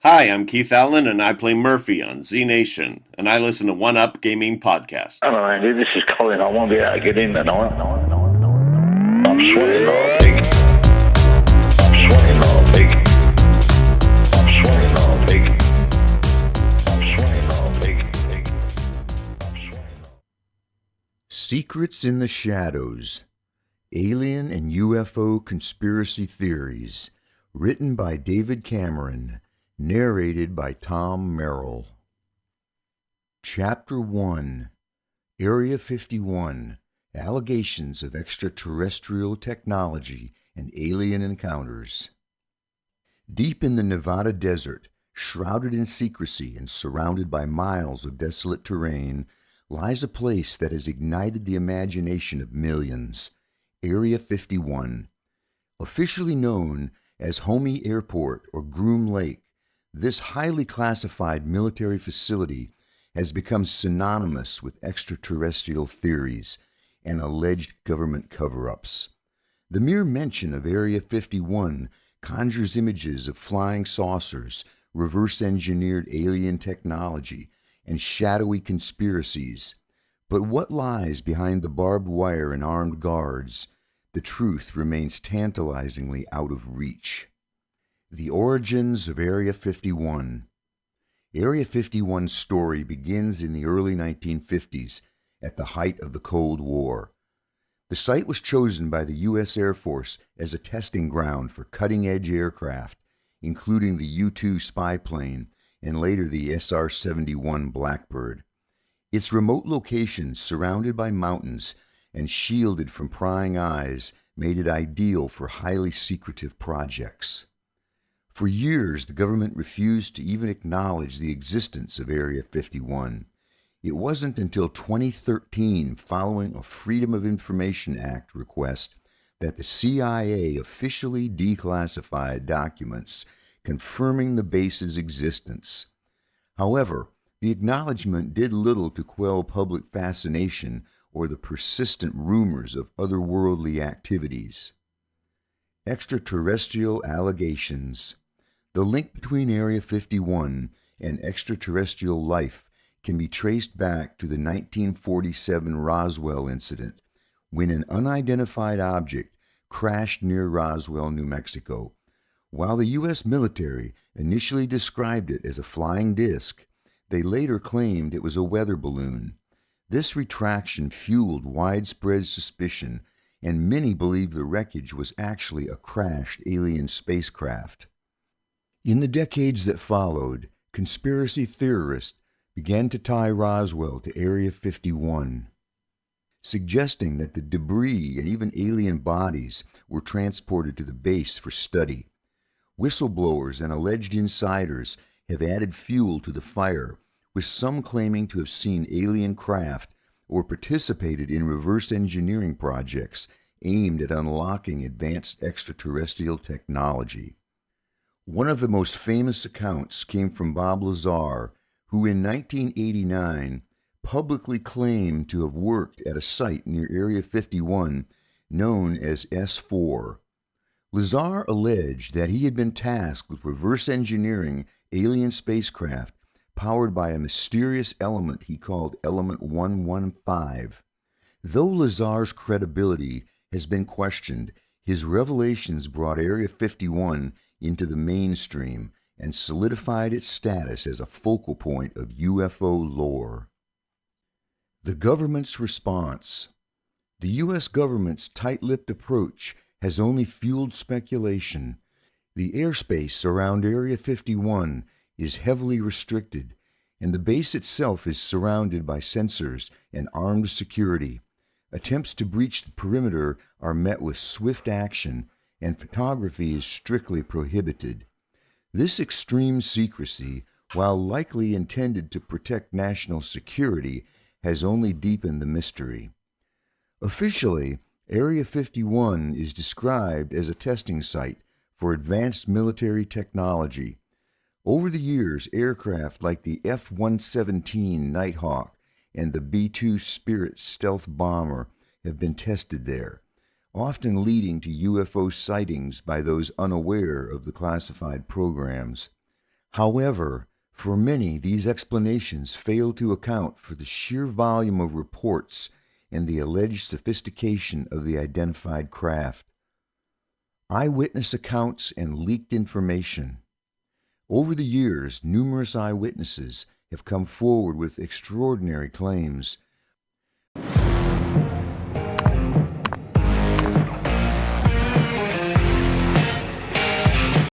Hi, I'm Keith Allen, and I play Murphy on Z Nation, and I listen to One Up Gaming Podcast. Hello, Andy. This is Colin. I won't be able to get in tonight. I'm sweating like a pig. I'm sweating like a pig. I'm sweating like a pig. I'm sweating like a pig. I'm sweating like a... Secrets in the Shadows, Alien and UFO Conspiracy Theories, written by David Cameron, narrated by Tom Merrill. Chapter 1, Area 51, Allegations of Extraterrestrial Technology and Alien Encounters. Deep in the Nevada desert, shrouded in secrecy and surrounded by miles of desolate terrain, lies a place that has ignited the imagination of millions, Area 51. Officially known as Homey Airport or Groom Lake, this highly classified military facility has become synonymous with extraterrestrial theories and alleged government cover-ups. The mere mention of Area 51 conjures images of flying saucers, reverse-engineered alien technology, and shadowy conspiracies. But what lies behind the barbed wire and armed guards? The truth remains tantalizingly out of reach. The origins of Area 51. Area 51's story begins in the early 1950s, at the height of the Cold War. The site was chosen by the U.S. Air Force as a testing ground for cutting-edge aircraft, including the U-2 spy plane and later the SR-71 Blackbird. Its remote location, surrounded by mountains and shielded from prying eyes, made it ideal for highly secretive projects. For years, the government refused to even acknowledge the existence of Area 51. It wasn't until 2013, following a Freedom of Information Act request, that the CIA officially declassified documents confirming the base's existence. However, the acknowledgement did little to quell public fascination or the persistent rumors of otherworldly activities. Extraterrestrial allegations. The link between Area 51 and extraterrestrial life can be traced back to the 1947 Roswell incident, when an unidentified object crashed near Roswell, New Mexico. While the U.S. military initially described it as a flying disc, they later claimed it was a weather balloon. This retraction fueled widespread suspicion, and many believed the wreckage was actually a crashed alien spacecraft. In the decades that followed, conspiracy theorists began to tie Roswell to Area 51, suggesting that the debris and even alien bodies were transported to the base for study. Whistleblowers and alleged insiders have added fuel to the fire, with some claiming to have seen alien craft or participated in reverse engineering projects aimed at unlocking advanced extraterrestrial technology. One of the most famous accounts came from Bob Lazar, who in 1989 publicly claimed to have worked at a site near Area 51 known as S4. Lazar alleged that he had been tasked with reverse engineering alien spacecraft powered by a mysterious element he called Element 115. Though Lazar's credibility has been questioned, his revelations brought Area 51 into the mainstream and solidified its status as a focal point of UFO lore. The government's response. The U.S. government's tight-lipped approach has only fueled speculation. The airspace around Area 51 is heavily restricted, and the base itself is surrounded by sensors and armed security. Attempts to breach the perimeter are met with swift action, and photography is strictly prohibited. This extreme secrecy, while likely intended to protect national security, has only deepened the mystery. Officially, Area 51 is described as a testing site for advanced military technology. Over the years, aircraft like the F-117 Nighthawk and the B-2 Spirit stealth bomber have been tested there, often leading to UFO sightings by those unaware of the classified programs. However, for many, these explanations fail to account for the sheer volume of reports and the alleged sophistication of the identified craft. Eyewitness accounts and leaked information. Over the years, numerous eyewitnesses have come forward with extraordinary claims